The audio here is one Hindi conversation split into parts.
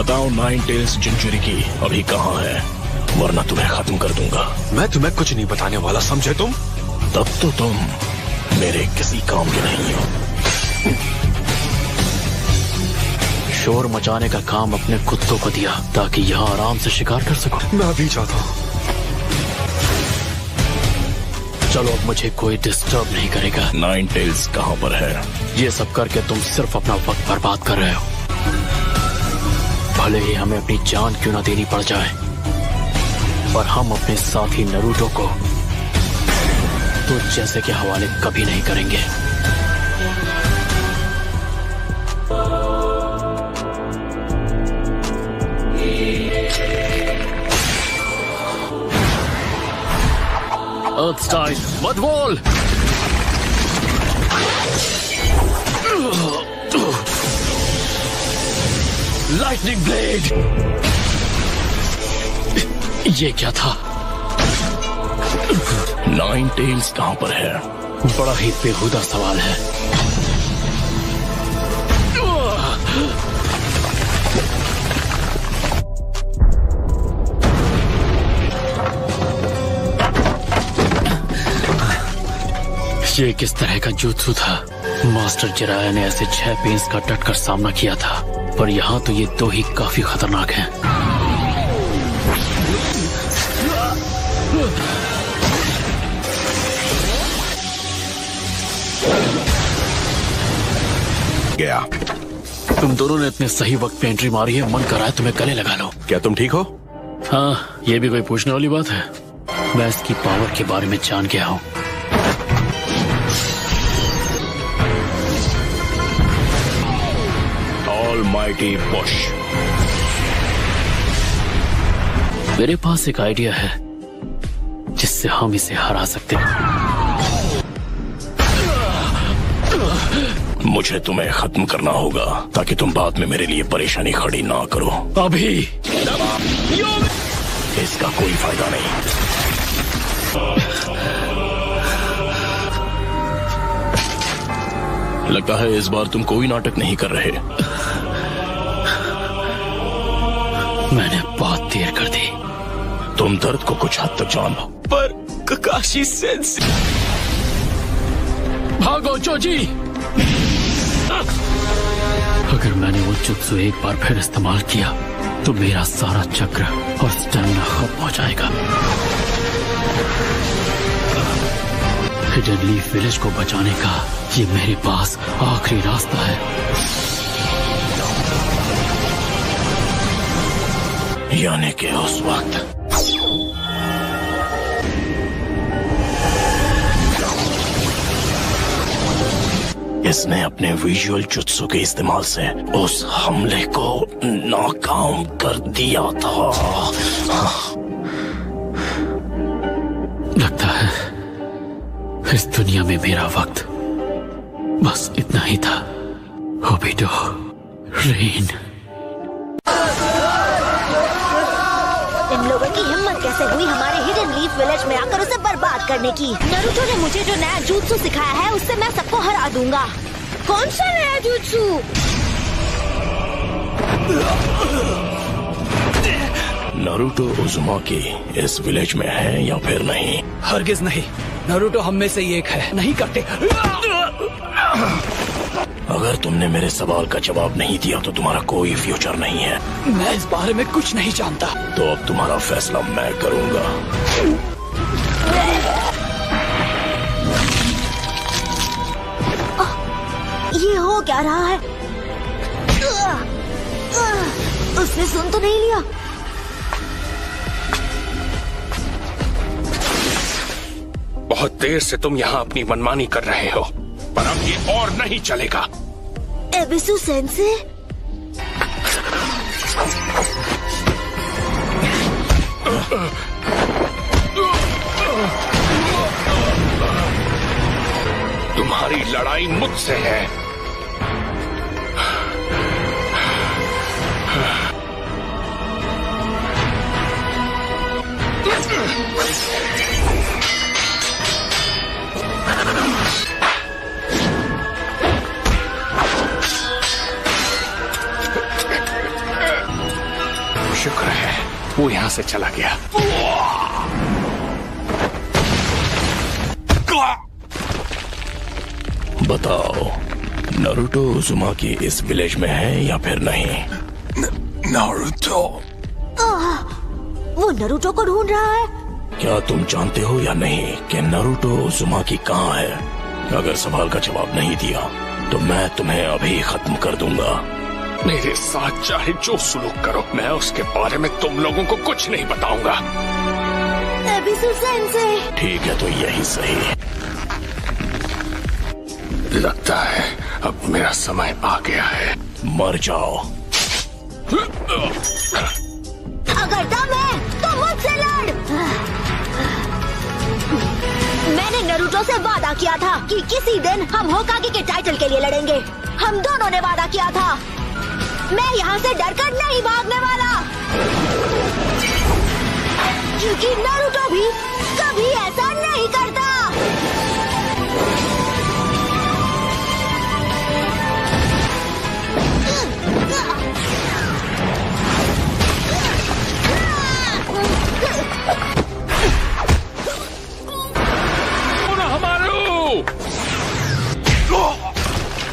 बताओ नाइन टेल्स जिंजुरी की अभी कहाँ है, वरना तुम्हें खत्म कर दूंगा। मैं तुम्हें कुछ नहीं बताने वाला, समझे तुम? तब तो तुम मेरे किसी काम के नहीं हो। शोर मचाने का काम अपने कुत्तों को दिया ताकि यहाँ आराम से शिकार कर सको। मैं भी चाहता हूँ। चलो अब मुझे कोई डिस्टर्ब नहीं करेगा। नाइन टेल्स कहाँ पर है? ये सब करके तुम सिर्फ अपना वक्त बर्बाद कर रहे हो। भले ही हमें अपनी जान क्यों ना देनी पड़ जाए, पर हम अपने साथी नरूटो को तो जैसे के हवाले कभी नहीं करेंगे। Earthstein, Mudwall! Lightning Blade! ये क्या था? नाइन टेल्स कहाँ पर है? बड़ा ही बेहुदा सवाल है। ये किस तरह का jutsu था? मास्टर जिराया ने ऐसे 6 पेंस का डटकर सामना किया था, पर यहाँ तो ये 2 ही काफी खतरनाक हैं। गया। तुम दोनों ने इतने सही वक्त पे एंट्री मारी है, मन कर रहा है तुम्हें गले लगा लो। क्या तुम ठीक हो? हाँ, ये भी कोई पूछने वाली बात है। मैं इसकी पावर के बारे में जान गया हूँ। Almighty push. मेरे पास एक आइडिया है जिससे हम इसे हरा सकते हैं। मुझे तुम्हें खत्म करना होगा ताकि तुम बाद में मेरे लिए परेशानी खड़ी ना करो। अभी इसका कोई फायदा नहीं। लगता है इस बार तुम कोई नाटक नहीं कर रहे। मैंने बहुत देर कर दी। तुम दर्द को कुछ हद तक जानो, पर ककाशी सेंसेई। भागो चोजी! अगर मैंने वो जुत्सु एक बार फिर इस्तेमाल किया तो मेरा सारा चक्र और स्टैमिना खत्म हो जाएगा। हिडन लीफ विलेज को बचाने का ये मेरे पास आखिरी रास्ता है। यानी कि उस वक्त इसने अपने विजुअल जुत्सु के इस्तेमाल से उस हमले को नाकाम कर दिया था। लगता है इस दुनिया में मेरा वक्त बस इतना ही था। होबिटो, रेन। इन लोगों की हिम्मत कैसे हुई हमारे हिडन लीफ विलेज में आकर उसे बर्बाद करने की। नारुतो ने मुझे जो नया jutsu सिखाया है उससे मैं सबको हरा दूंगा। कौन सा नया jutsu? नारुतो उज़ुमाकी इस विलेज में है या फिर नहीं? हरगिज नहीं। नारुतो हम में से ही एक है। नहीं करते। अगर तुमने मेरे सवाल का जवाब नहीं दिया तो तुम्हारा कोई फ्यूचर नहीं है। मैं इस बारे में कुछ नहीं जानता। तो अब तुम्हारा फैसला मैं करूंगा। ये हो क्या रहा है? उसने सुन तो नहीं लिया। बहुत देर से तुम यहाँ अपनी मनमानी कर रहे हो, पर अब ये और नहीं चलेगा। एबिसु सेंसे? तुम्हारी लड़ाई मुझसे है। शुक्र है वो यहाँ से चला गया। बताओ, नारुतो उज़ुमाकी इस विलेज में है या फिर नहीं? नारुतो? वो नारुतो को ढूंढ रहा है। क्या तुम जानते हो या नहीं कि नारुतो उज़ुमाकी कहाँ है? अगर सवाल का जवाब नहीं दिया तो मैं तुम्हें अभी खत्म कर दूंगा। मेरे साथ चाहे जो सुलूक करो, मैं उसके बारे में तुम लोगों को कुछ नहीं बताऊंगा। एबिसु सेंसेई। ठीक है, तो यही सही। लगता है अब मेरा समय आ गया है। मर जाओ। अगर दम है तो मुझसे लड़। मैंने नारुतो से वादा किया था कि किसी दिन हम होकागे के टाइटल के लिए लड़ेंगे। हम दोनों ने वादा किया था। मैं यहाँ से डरकर नहीं भागने वाला, क्योंकि नारुतो भी कभी ऐसा नहीं करता।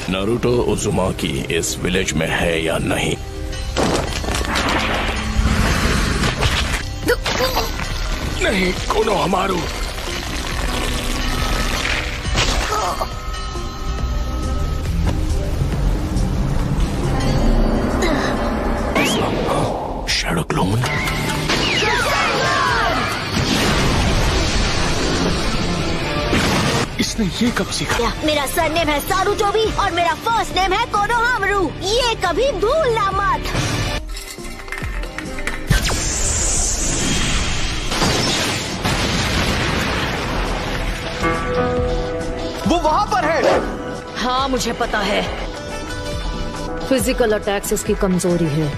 नारुतो उज़ुमाकी इस विलेज में है या नहीं? नहीं, कोनोहमारू। Shadow clone? इसने ये कब सीखा? मेरा सरनेम है सारुटोबी और मेरा फर्स्ट नेम है कोनोहामारू। ये कभी भूलना मत। वो वहाँ पर है। हाँ, मुझे पता है। फिजिकल अटैक्स इसकी कमजोरी है।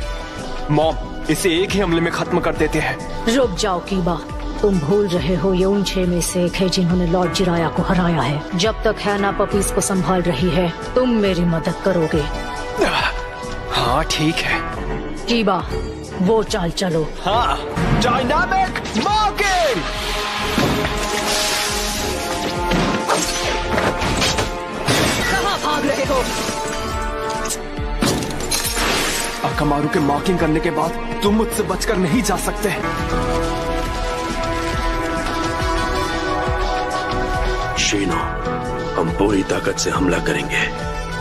मॉम, इसे एक ही हमले में खत्म कर देते हैं। रुक जाओ कीबा, तुम भूल रहे हो ये उन 6 में से एक है जिन्होंने लॉर्ड जिराया को हराया है। जब तक हैना पपीज को संभाल रही है तुम मेरी मदद करोगे। हाँ ठीक है। कीबा, वो चाल चलो। हाँ, डायनामिक मार्किंग। कहाँ भाग रहे हो? अकामारू के मार्किंग करने के बाद तुम मुझसे बचकर नहीं जा सकते। शीनो, हम पूरी ताकत से हमला करेंगे।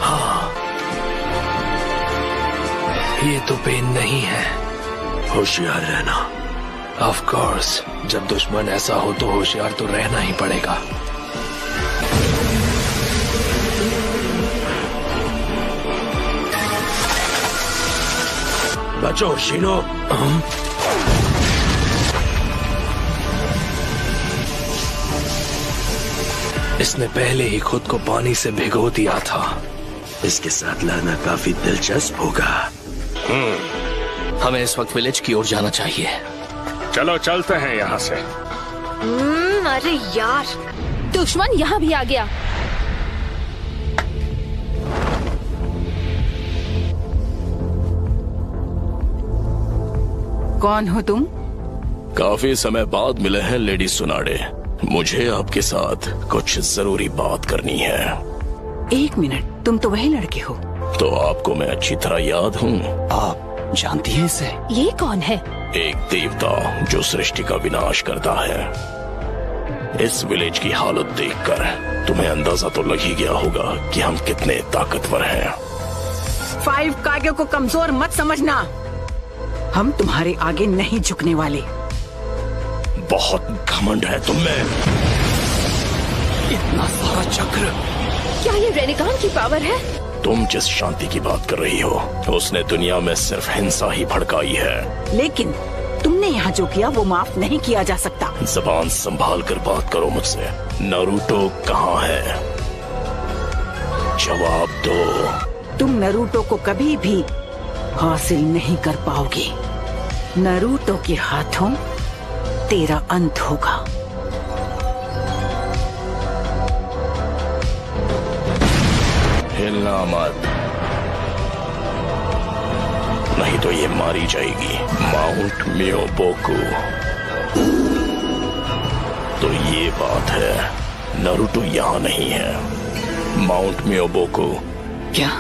हाँ, ये तो पेन नहीं है। होशियार रहना। ऑफ कोर्स, जब दुश्मन ऐसा हो तो होशियार तो रहना ही पड़ेगा। बचो शीनो। इसने पहले ही खुद को पानी से भिगो दिया था। इसके साथ लड़ना काफी दिलचस्प होगा। हमें इस वक्त विलेज की ओर जाना चाहिए। चलो चलते हैं यहाँ से। अरे यार, दुश्मन यहाँ भी आ गया। कौन हो तुम? काफी समय बाद मिले हैं लेडी सुनाडे। मुझे आपके साथ कुछ जरूरी बात करनी है। 1 मिनट, तुम तो वही लड़के हो। तो आपको मैं अच्छी तरह याद हूँ। आप जानती हैं इसे? ये कौन है? एक देवता जो सृष्टि का विनाश करता है। इस विलेज की हालत देखकर तुम्हें अंदाजा तो लग ही गया होगा कि हम कितने ताकतवर हैं। 5 कागे को कमजोर मत समझना। हम तुम्हारे आगे नहीं झुकने वाले। बहुत घमंड है तुम में। इतना सारा चक्र। क्या ये रेनिकान की पावर है? तुम जिस शांति की बात कर रही हो उसने दुनिया में सिर्फ हिंसा ही भड़काई है। लेकिन तुमने यहाँ जो किया वो माफ नहीं किया जा सकता। जबान संभाल कर बात करो मुझसे। नारुतो कहाँ है? जवाब दो। तुम नारुतो को कभी भी हासिल नहीं कर पाओगे। नारुतो के हाथों तेरा अंत होगा। हिलना मत, नहीं नहीं तो ये मारी जाएगी। माउंट मियोबोकू। तो ये बात है, नारुतो यहाँ नहीं है। माउंट मियोबोकू। क्या?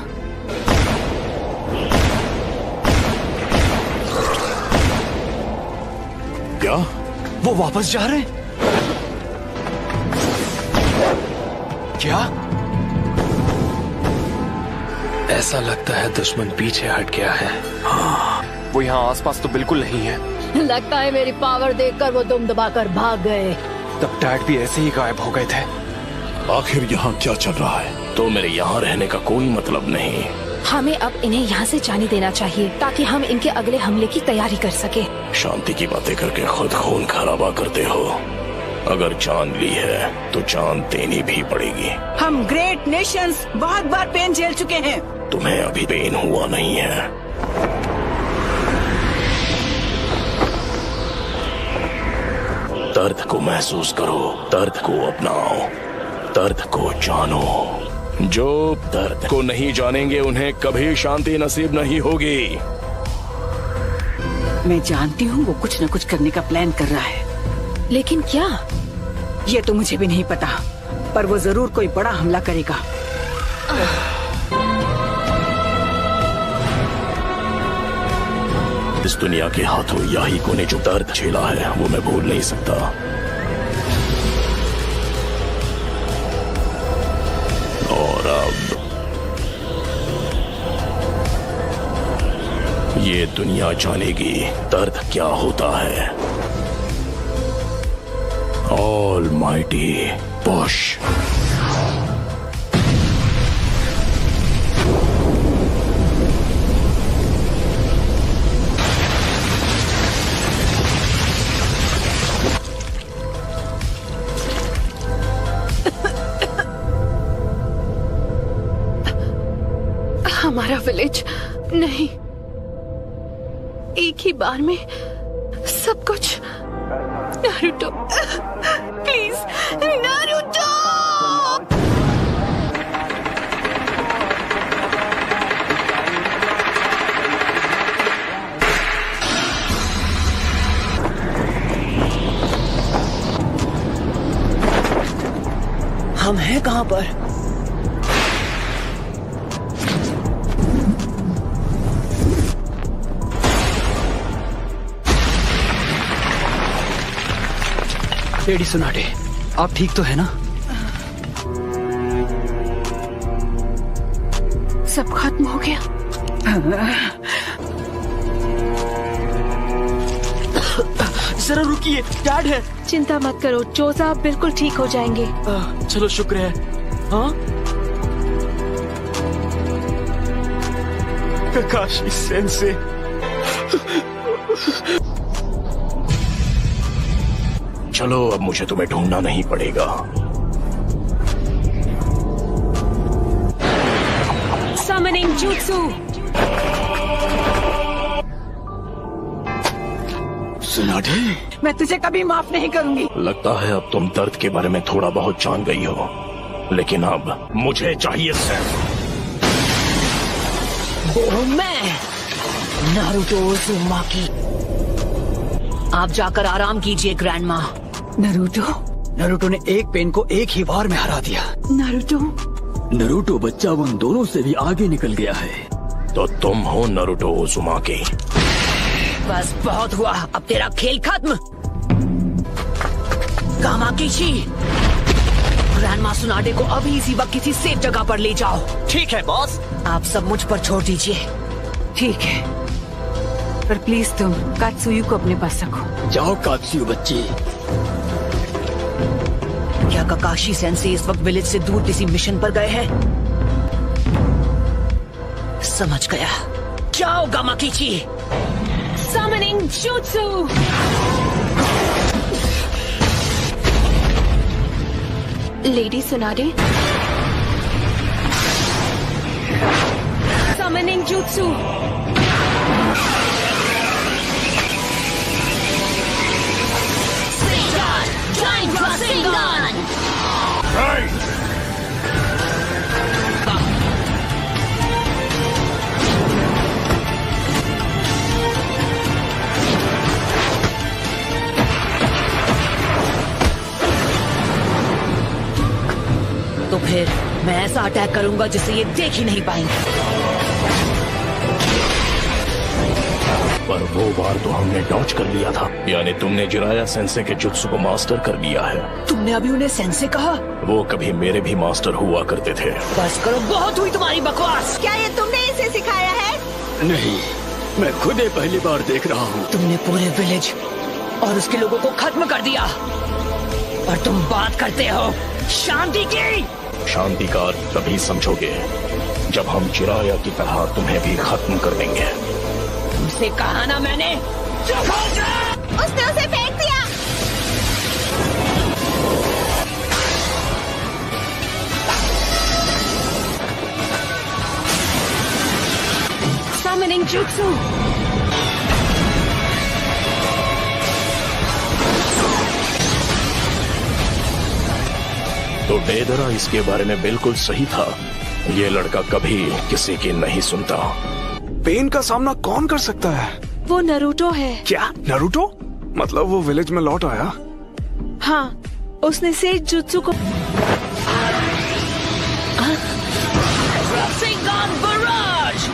क्या वो वापस जा रहे हैं? क्या? ऐसा लगता है दुश्मन पीछे हट गया है। वो यहाँ आसपास तो बिल्कुल नहीं है। लगता है मेरी पावर देखकर वो दुम दबाकर भाग गए। तब डैड भी ऐसे ही गायब हो गए थे। आखिर यहाँ क्या चल रहा है? तो मेरे यहाँ रहने का कोई मतलब नहीं। हमें अब इन्हें यहाँ से जाने देना चाहिए ताकि हम इनके अगले हमले की तैयारी कर सके। शांति की बातें करके खुद खून खराबा करते हो। अगर जान ली है तो जान देनी भी पड़ेगी। हम ग्रेट नेशंस बहुत बार पेन झेल चुके हैं। तुम्हें अभी पेन हुआ नहीं है। दर्द को महसूस करो, दर्द को अपनाओ, दर्द को जानो। जो दर्द को नहीं जानेंगे उन्हें कभी शांति नसीब नहीं होगी। मैं जानती हूँ वो कुछ न कुछ करने का प्लान कर रहा है, लेकिन क्या? ये तो मुझे भी नहीं पता, पर वो जरूर कोई बड़ा हमला करेगा। इस दुनिया के हाथों याहिको ने जो दर्द झेला है वो मैं भूल नहीं सकता। और अब ये दुनिया जानेगी दर्द क्या होता है। Almighty push. हमारा विलेज नहीं, एक ही बार में सब कुछ। Naruto please, Naruto. हम हैं कहाँ पर? लेडी सुनाटे, आप ठीक तो है ना? सब खत्म हो गया। जरा रुकिए, डैड है। चिंता मत करो चोजा, आप बिल्कुल ठीक हो जाएंगे। चलो शुक्र है। हाँ, काकाशी सेंसे। चलो अब मुझे तुम्हें ढूंढना नहीं पड़ेगा। Summoning Jutsu। सुनाटे, मैं तुझे कभी माफ नहीं करूंगी। लगता है अब तुम दर्द के बारे में थोड़ा बहुत जान गई हो, लेकिन अब मुझे चाहिए सिर्फ मैं नारुतो उज़ुमाकी। आप जाकर आराम कीजिए ग्रैंडमा। नरूटो ने एक पेन को एक ही वार में हरा दिया। नरूटो बच्चा उन दोनों से भी आगे निकल गया है। तो तुम हो नारुतो उज़ुमाकी। बस बहुत हुआ, अब तेरा खेल खत्म। कामाकिशी, ग्रैंडमा सुनाडे को अभी इसी वक्त किसी सेफ जगह पर ले जाओ। ठीक है बॉस। आप सब मुझ पर छोड़ दीजिए। ठीक है, पर प्लीज तुम कात्सुयु को अपने पास रखो। जाओ कात्सुयु बच्ची। क्या काकाशी सेंसे इस वक्त विलेज से दूर किसी मिशन पर गए हैं? समझ गया। जाओ गामाकिची। Summoning Jutsu। Lady सुनाडे। Summoning Jutsu। Giant Rasengan। मैं ऐसा अटैक करूंगा जिसे ये देख ही नहीं पाएंगे। पर वो बार तो हमने डॉज कर लिया था, यानी तुमने जिराया सेंसे के जुत्सु को मास्टर कर लिया है। तुमने अभी उन्हें सेंसे कहा? वो कभी मेरे भी मास्टर हुआ करते थे। बस करो, बहुत हुई तुम्हारी बकवास। क्या ये तुमने इसे सिखाया है? नहीं, मैं खुद ही पहली बार देख रहा हूँ। तुमने पूरे विलेज और उसके लोगों को खत्म कर दिया, और तुम बात करते हो शांति की। शांति का अर्थ तभी समझोगे जब हम जिराया की तरह तुम्हें भी खत्म कर देंगे। तुमसे कहा ना मैंने, चुप हो जा। उसने उसे फेंक दिया। Summoning Jutsu. तो डेदरा इसके बारे में बिल्कुल सही था। ये लड़का कभी किसी की नहीं सुनता। पेन का सामना कौन कर सकता है? वो नरूटो है। क्या नरूटो? मतलब वो विलेज में लौट आया? हाँ, उसने सेज जुत्सु को Rasengan Barrage.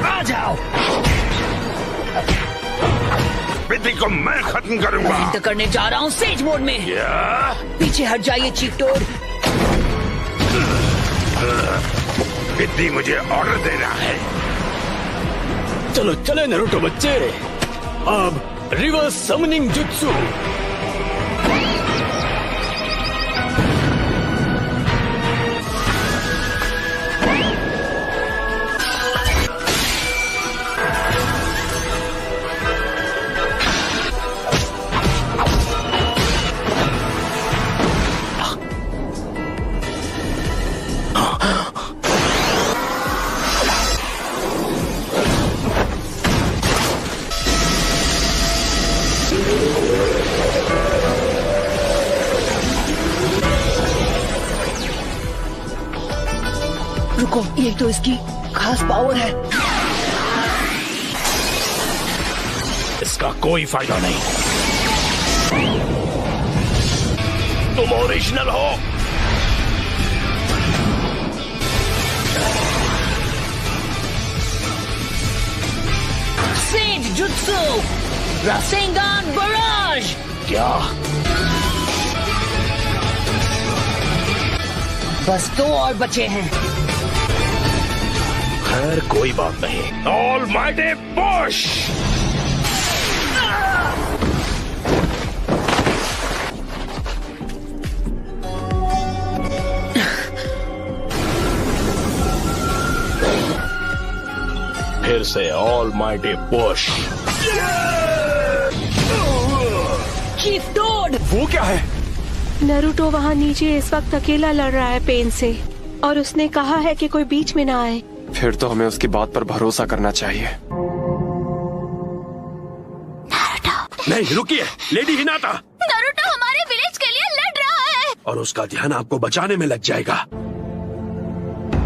आ जाओ। विधि को मैं खत्म करूंगा। मैं एंटर करने जा रहा हूँ सेज मोड में। पीछे हट जाइए चीफ टोड। विधि मुझे ऑर्डर दे रहा है। चलो चले नरूटो बच्चे, अब रिवर्स समनिंग जुत्सु। रुको, ये तो इसकी खास पावर है। इसका कोई फायदा नहीं। तुम ओरिजिनल हो। सेज जुत्सु रासेंगान बराज। क्या? बस 2 और बचे हैं। खैर कोई बात नहीं। Almighty push. फिर से ऑलमाइटी पुश। Chief toad. वो क्या है? नरूटो वहाँ नीचे इस वक्त अकेला लड़ रहा है पेन से, और उसने कहा है कि कोई बीच में ना आए। फिर तो हमें उसकी बात पर भरोसा करना चाहिए। नहीं रुकिए, लेडी हिनाता। नरूटो हमारे विलेज के लिए लड़ रहा है। और उसका ध्यान आपको बचाने में लग जाएगा।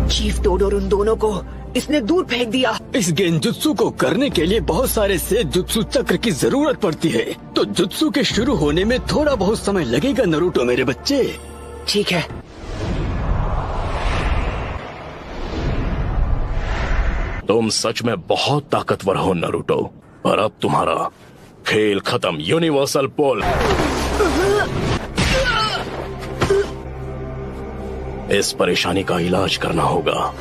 चीफ टोड और उन दोनों को इसने दूर फेंक दिया। इस गेंजुत्सु को करने के लिए बहुत सारे सेज जुत्सु चक्र की जरूरत पड़ती है, तो जुत्सु के शुरू होने में थोड़ा बहुत समय लगेगा नरूटो मेरे बच्चे। ठीक है। तुम सच में बहुत ताकतवर हो नरूटो, पर अब तुम्हारा खेल खत्म। यूनिवर्सल पोल। इस परेशानी का इलाज करना होगा।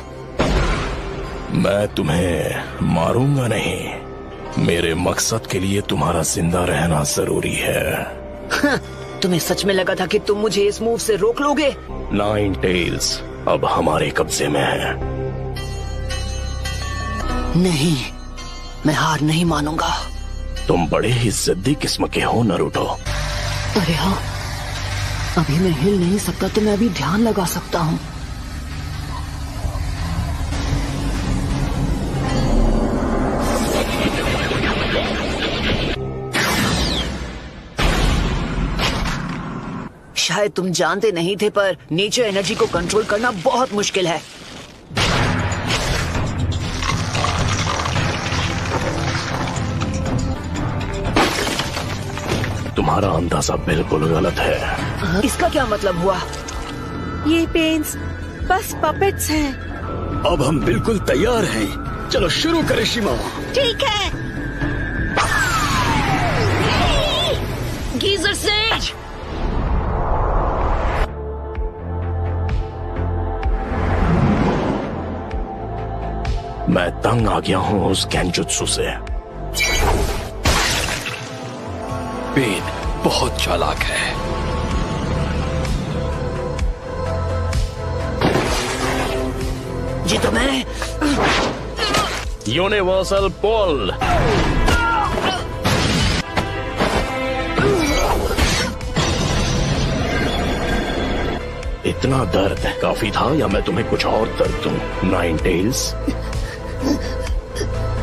मैं तुम्हें मारूंगा नहीं। मेरे मकसद के लिए तुम्हारा जिंदा रहना जरूरी है। तुम्हें सच में लगा था कि तुम मुझे इस मूव से रोक लोगे? 9 टेल्स अब हमारे कब्जे में है। नहीं, मैं हार नहीं मानूंगा। तुम बड़े ही जिद्दी किस्म के हो नरूटो। अरे हाँ, अभी मैं हिल नहीं सकता तो मैं अभी ध्यान लगा सकता हूँ। है तुम जानते नहीं थे, पर नेचर एनर्जी को कंट्रोल करना बहुत मुश्किल है। तुम्हारा अंदाजा बिल्कुल गलत है। इसका क्या मतलब हुआ? ये पेंस बस पपेट्स हैं। अब हम बिल्कुल तैयार हैं। चलो शुरू करें शिमा। ठीक है। Geyser says. मैं तंग आ गया हूँ उस गेंजुत्सु से। पेन बहुत चालाक है। जी तो मैं यूनिवर्सल पुल। इतना दर्द काफी था या मैं तुम्हें कुछ और दर्द दूं? नाइन टेल्स,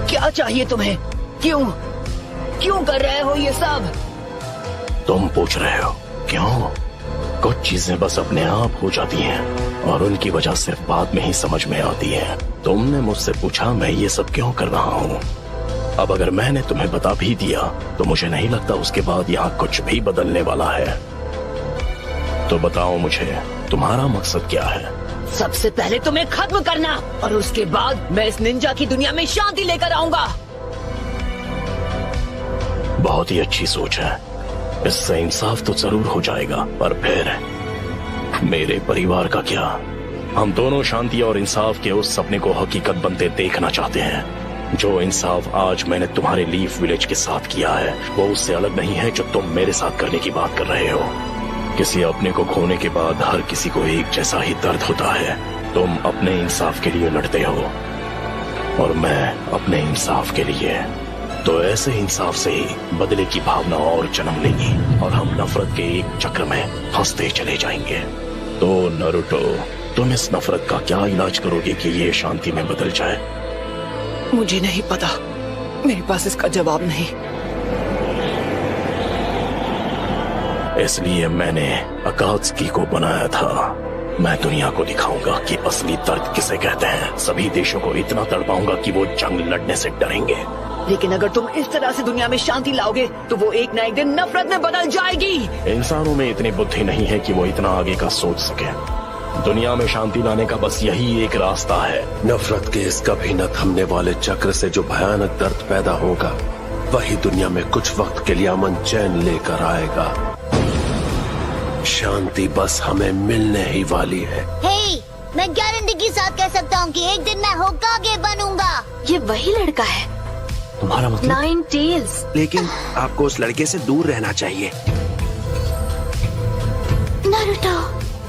क्या चाहिए तुम्हें? क्यों क्यों कर रहे हो ये सब? तुम पूछ रहे हो क्यों? कुछ चीजें बस अपने आप हो जाती हैं और उनकी वजह सिर्फ बाद में ही समझ में आती है। तुमने मुझसे पूछा मैं ये सब क्यों कर रहा हूँ। अब अगर मैंने तुम्हें बता भी दिया तो मुझे नहीं लगता उसके बाद यहाँ कुछ भी बदलने वाला है। तो बताओ मुझे तुम्हारा मकसद क्या है? सबसे पहले तुम्हें खत्म करना और उसके बाद मैं इस निंजा की दुनिया में शांति लेकर आऊंगा। बहुत ही अच्छी सोच है। इससे इंसाफ तो जरूर हो जाएगा, पर फिर मेरे परिवार का क्या? हम दोनों शांति और इंसाफ के उस सपने को हकीकत बनते देखना चाहते हैं। जो इंसाफ आज मैंने तुम्हारे लीफ विलेज के साथ किया है वो उससे अलग नहीं है जो तुम मेरे साथ करने की बात कर रहे हो। किसी अपने को खोने के बाद हर किसी को एक जैसा ही दर्द होता है। तुम अपने इंसाफ के लिए लड़ते हो और मैं अपने इंसाफ के लिए। तो ऐसे इंसाफ से ही बदले की भावना और जन्म लेगी और हम नफरत के एक चक्र में फंसते चले जाएंगे। तो नारुतो, तुम इस नफरत का क्या इलाज करोगे कि ये शांति में बदल जाए? मुझे नहीं पता, मेरे पास इसका जवाब नहीं। इसलिए मैंने अकात्सुकी को बनाया था। मैं दुनिया को दिखाऊंगा कि असली दर्द किसे कहते हैं। सभी देशों को इतना तड़पाऊंगा कि वो जंग लड़ने से डरेंगे। लेकिन अगर तुम इस तरह से दुनिया में शांति लाओगे तो वो एक ना एक दिन नफरत में बदल जाएगी। इंसानों में इतनी बुद्धि नहीं है कि वो इतना आगे का सोच सके। दुनिया में शांति लाने का बस यही एक रास्ता है। नफरत के इस कभी न थमने वाले चक्र से जो भयानक दर्द पैदा होगा वही दुनिया में कुछ वक्त के लिए अमन चैन लेकर आएगा। शांति बस हमें मिलने ही वाली है। हे, मैं गारंटी के साथ कह सकता हूँ कि एक दिन मैं होकागे बनूंगा। ये वही लड़का है, तुम्हारा मतलब? Nine tails. लेकिन आपको उस लड़के से दूर रहना चाहिए। नारुतो,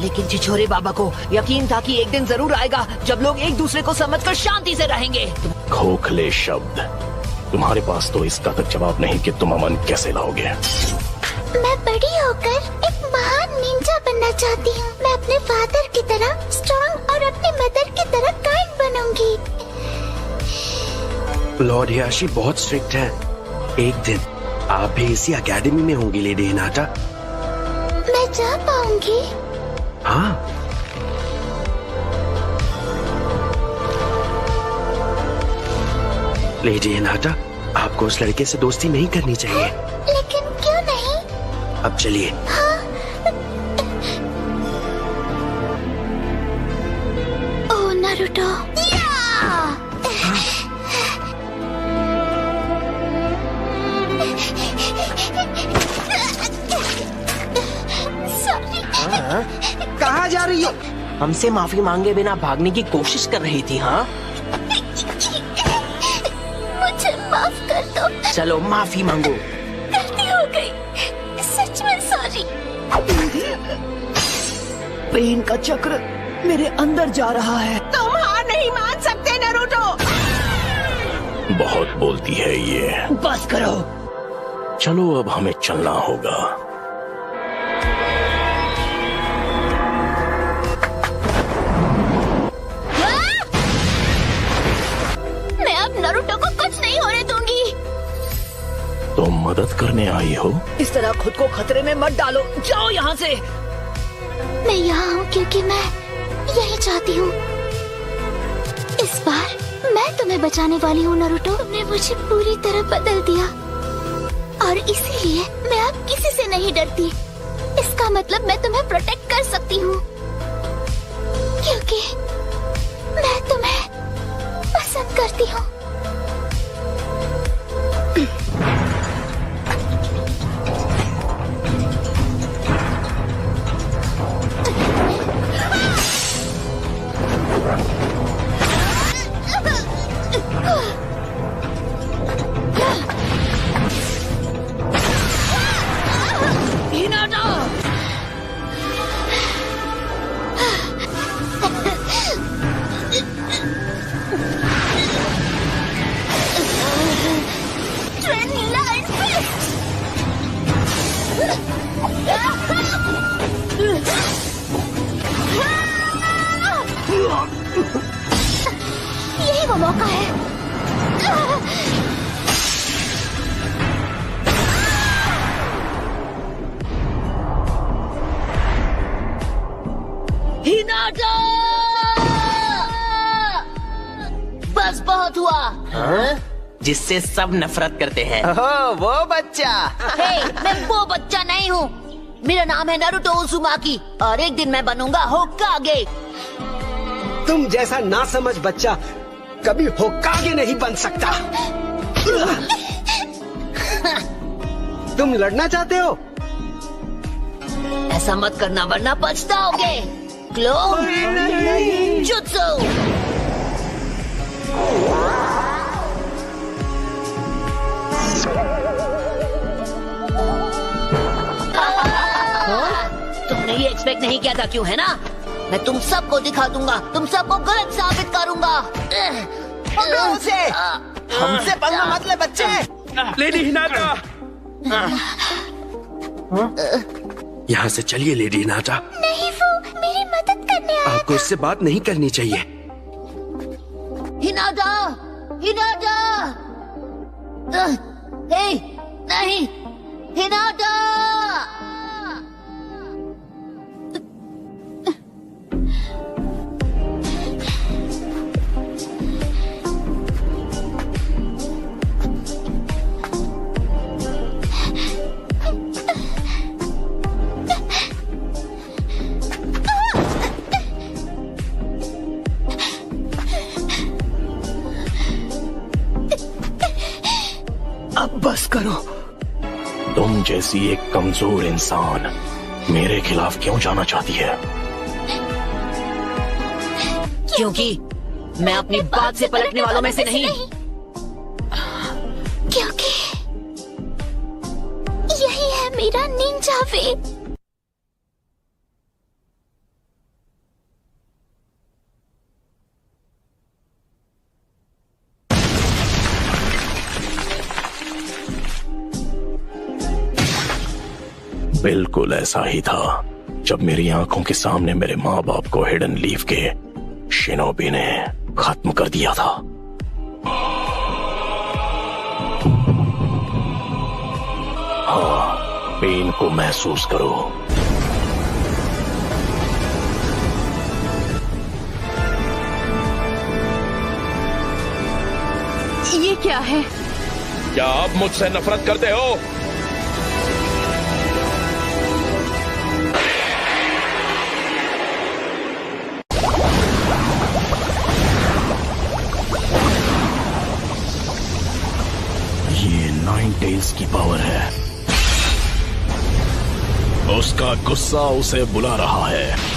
लेकिन छिछोरे बाबा को यकीन था कि एक दिन जरूर आएगा जब लोग एक दूसरे को समझकर शांति से रहेंगे। खोखले शब्द। तुम्हारे पास तो इसका तक जवाब नहीं कि तुम अमन कैसे लाओगे। मैं बड़ी होकर एक महान निंजा बनना चाहती हूँ। मैं अपने फादर की तरह स्ट्रॉन्ग और अपनी मदर की तरह काइंड बनूंगी। लॉर्ड हियाशी बहुत स्ट्रिक्ट है। एक दिन आप भी इसी एकेडमी में होंगी लेडी हिनाटा। मैं जा पाऊंगी? हाँ। लेडी हिनाटा, आपको उस लड़के से दोस्ती नहीं करनी चाहिए। लेकिन क्यों नहीं? अब चलिए। ओह नारुतो। कहाँ जा रही हो? हमसे माफी मांगे बिना भागने की कोशिश कर रही थी। हाँ, मुझे माफ कर दो। चलो माफी मांगो। गलती हो गई, सच में सॉरी। पेन का चक्र मेरे अंदर जा रहा है। तुम हार नहीं मान सकते नारुतो। बहुत बोलती है ये। बस करो। चलो अब हमें चलना होगा। मैं अब नारुतो को कुछ नहीं होने दूंगी। तुम मदद करने आई हो? इस तरह खुद को खतरे में मत डालो। जाओ यहाँ से। मैं यहाँ हूँ क्योंकि मैं यही चाहती हूँ। इस बार मैं तुम्हें बचाने वाली हूँ नरूटो। तुमने मुझे पूरी तरह बदल दिया और इसीलिए मैं अब किसी से नहीं डरती। इसका मतलब मैं तुम्हें प्रोटेक्ट कर सकती हूँ क्योंकि मैं तुम्हें पसंद करती हूँ। यही वो मौका है। हिनाटा! बस बहुत हुआ। जिससे सब नफरत करते हैं। ओह, वो बच्चा। हे, मैं वो बच्चा नहीं हूँ। मेरा नाम है नारुतो उज़ुमाकी और एक दिन मैं बनूंगा होकागे। तुम जैसा नासमझ बच्चा कभी होकागे नहीं बन सकता। तुम लड़ना चाहते हो? ऐसा मत करना वरना पछताओगे। Clone jutsu. तुमने ये एक्सपेक्ट नहीं किया था क्यों, है ना? मैं तुम सबको दिखा दूंगा, तुम सबको गलत साबित करूंगा। पकड़ो उसे। हमसे पंगा मत ले बच्चे। लेडी हिनाटा, यहाँ से चलिए लेडी हिनाटा। नहीं, वो मेरी मदद करने आया। आपको इससे बात नहीं करनी चाहिए। Hinata, Hinata. हे, नहीं, हिनाटा। अब बस करो। तुम जैसी एक कमजोर इंसान मेरे खिलाफ क्यों जाना चाहती है? क्योंकि मैं अपनी बात से पलटने वालों में से नहीं। क्योंकि यही है मेरा निंजा वे। बिल्कुल ऐसा ही था जब मेरी आंखों के सामने मेरे माँ बाप को हिडन लीफ के शिनोबी ने खत्म कर दिया था। हाँ, पेन को महसूस करो। ये क्या है? क्या आप मुझसे नफरत करते हो? ये नाइन टेल्स की पावर है। उसका गुस्सा उसे बुला रहा है।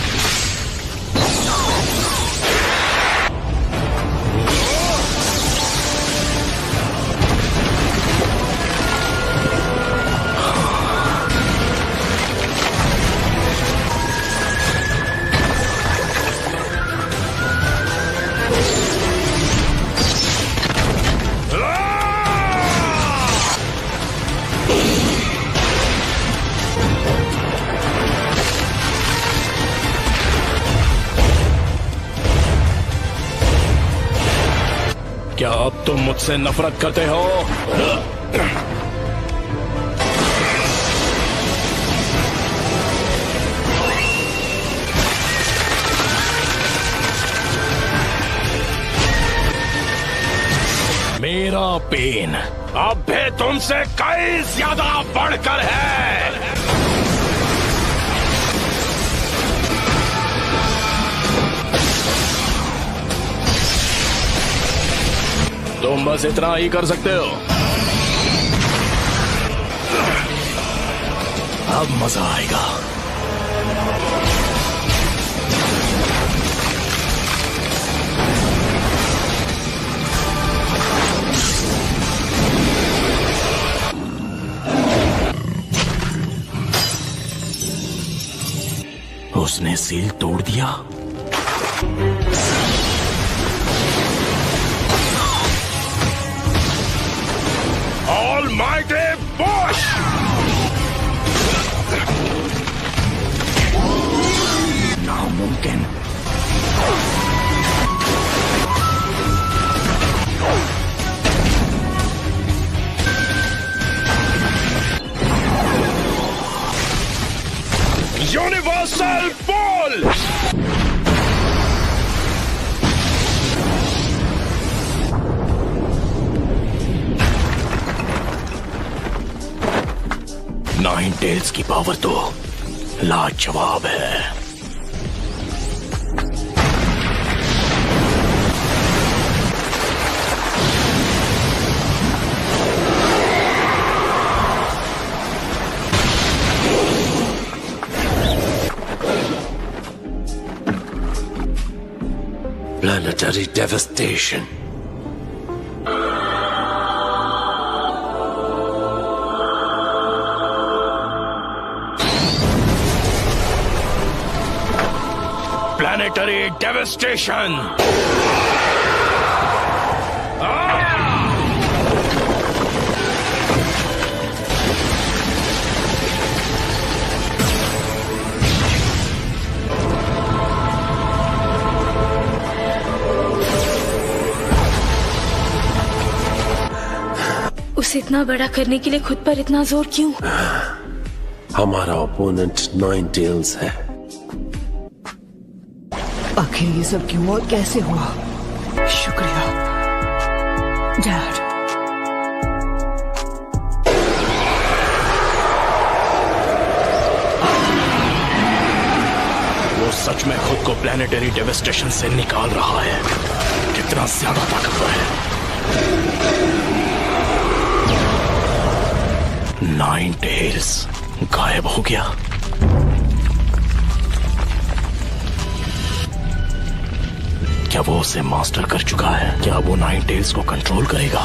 क्या अब तुम मुझसे नफरत करते हो? मेरा पेन अब भी तुमसे कई ज्यादा बढ़कर है। तुम बस इतना ही कर सकते हो। अब मजा आएगा। उसने सील तोड़ दिया। Almighty Bush! नामुमकिन। Universal Ball! नाइन टेल्स की पावर तो लाजवाब है। Planetary devastation. Planetary devastation. उसे इतना बड़ा करने के लिए खुद पर इतना जोर क्यों? हमारा ओपोनेंट नाइन टेल्स है। आखिर ये सब क्यों और कैसे हुआ? शुक्रिया डैड। वो सच में खुद को प्लैनेटरी डेवस्टेशन से निकाल रहा है। कितना ज्यादा ताकतवर है। नाइन टेल्स गायब हो गया। क्या वो उसे मास्टर कर चुका है? क्या वो नाइन टेल्स को कंट्रोल करेगा?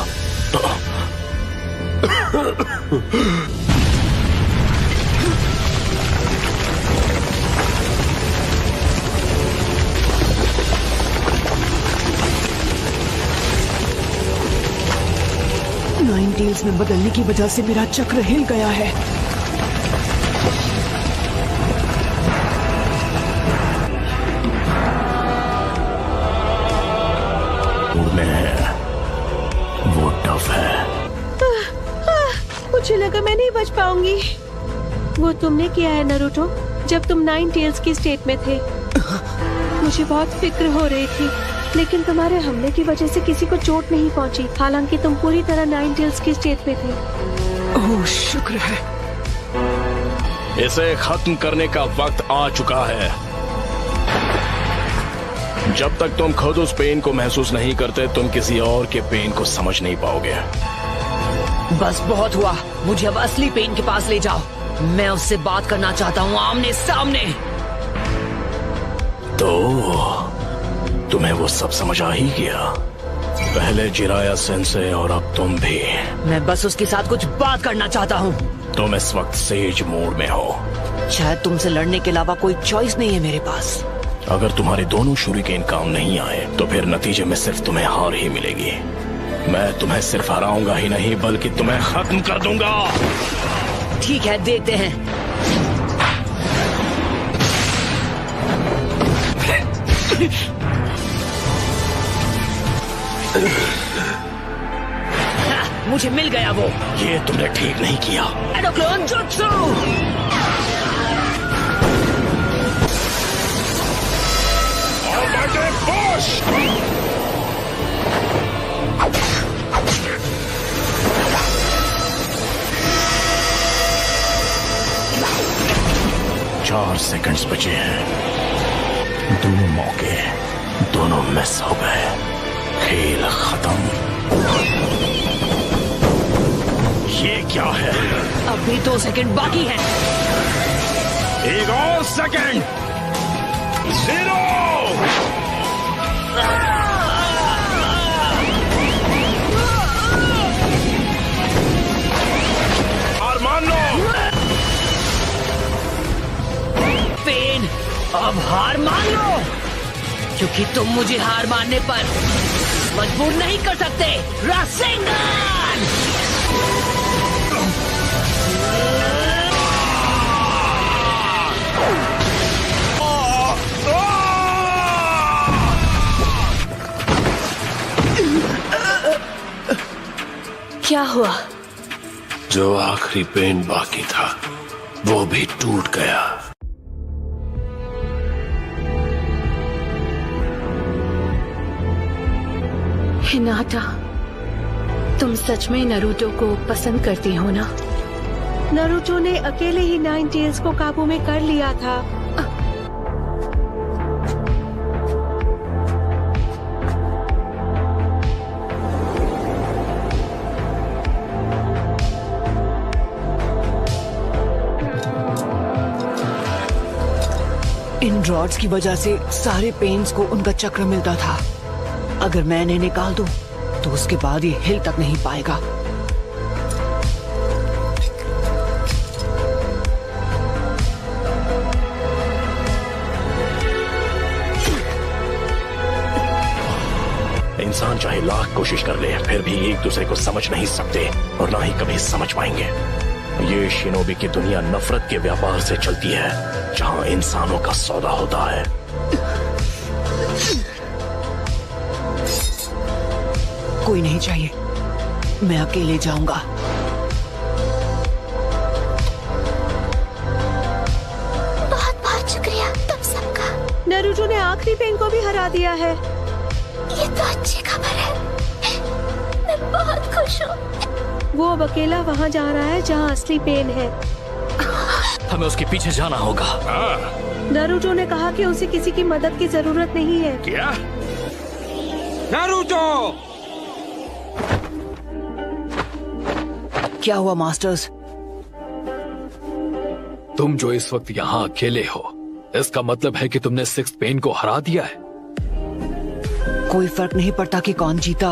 नाइन टेल्स में बदलने की वजह से मेरा चक्र हिल गया है। में है, वो टफ है। मुझे लगा मैं नहीं बच पाऊंगी। वो तुमने किया है नारुतो, जब तुम नाइन टेल्स की स्टेट में थे। मुझे बहुत फिक्र हो रही थी, लेकिन तुम्हारे हमले की वजह से किसी को चोट नहीं पहुंची, हालांकि तुम पूरी तरह नाइन टेल्स की स्टेट में थे। ओह शुक्र है। इसे खत्म करने का वक्त आ चुका है। जब तक तुम खुद उस पेन को महसूस नहीं करते, तुम किसी और के पेन को समझ नहीं पाओगे। बस बहुत हुआ, मुझे अब असली पेन के पास ले जाओ। मैं उससे बात करना चाहता हूँ, आमने सामने। तो तुम्हें वो सब समझ आ ही गया। पहले जिराया सेंसे और अब तुम भी। मैं बस उसके साथ कुछ बात करना चाहता हूँ। तुम इस वक्त सेज मोड में हो। शायद तुमसे लड़ने के अलावा कोई चॉइस नहीं है मेरे पास। अगर तुम्हारे दोनों शूरिकेन काम नहीं आए तो फिर नतीजे में सिर्फ तुम्हें हार ही मिलेगी। मैं तुम्हें सिर्फ हराऊंगा ही नहीं, बल्कि तुम्हें खत्म कर दूंगा। ठीक है, देखते हैं। मुझे मिल गया वो। ये तुमने ठीक नहीं किया। एडोक्लोन जुत्सु। Almighty Bush! सेकंड्स बचे हैं। दोनों मौके दोनों मिस हो गए। खेल खत्म। ये क्या है? अब भी 2 सेकंड बाकी हैं। एक और सेकंड। 0। हार मान लो। पेन, अब हार मान लो, क्योंकि तुम मुझे हार मानने पर मजबूर नहीं कर सकते। रासेंगन! क्या हुआ? जो आखिरी पेन बाकी था वो भी टूट गया। हिनाटा, तुम सच में नरूटो को पसंद करती हो ना? नरूटो ने अकेले ही 9 टेल्स को काबू में कर लिया था। इन रॉड्स की वजह से सारे पेन्स को उनका चक्र मिलता था। अगर मैं इन्हें निकाल दूं, तो उसके बाद ये हिल तक नहीं पाएगा। इंसान चाहे लाख कोशिश कर ले, फिर भी एक दूसरे को समझ नहीं सकते और ना ही कभी समझ पाएंगे। ये शिनोबी की दुनिया नफरत के व्यापार से चलती है, जहां इंसानों का सौदा होता है। कोई नहीं चाहिए, मैं अकेले जाऊंगा। बहुत बहुत शुक्रिया तुम सबका। नरूटो ने आखिरी पेन को भी हरा दिया है। ये तो अच्छी खबर है। मैं बहुत खुश हूँ। वो अब अकेला वहाँ जा रहा है जहाँ असली पेन है। हमें उसके पीछे जाना होगा। नरूटो ने कहा कि उसे किसी की मदद की जरूरत नहीं है। क्या? नारुतो! क्या हुआ मास्टर्स? तुम जो इस वक्त यहाँ अकेले हो, इसका मतलब है कि तुमने 6th पेन को हरा दिया है। कोई फर्क नहीं पड़ता कि कौन जीता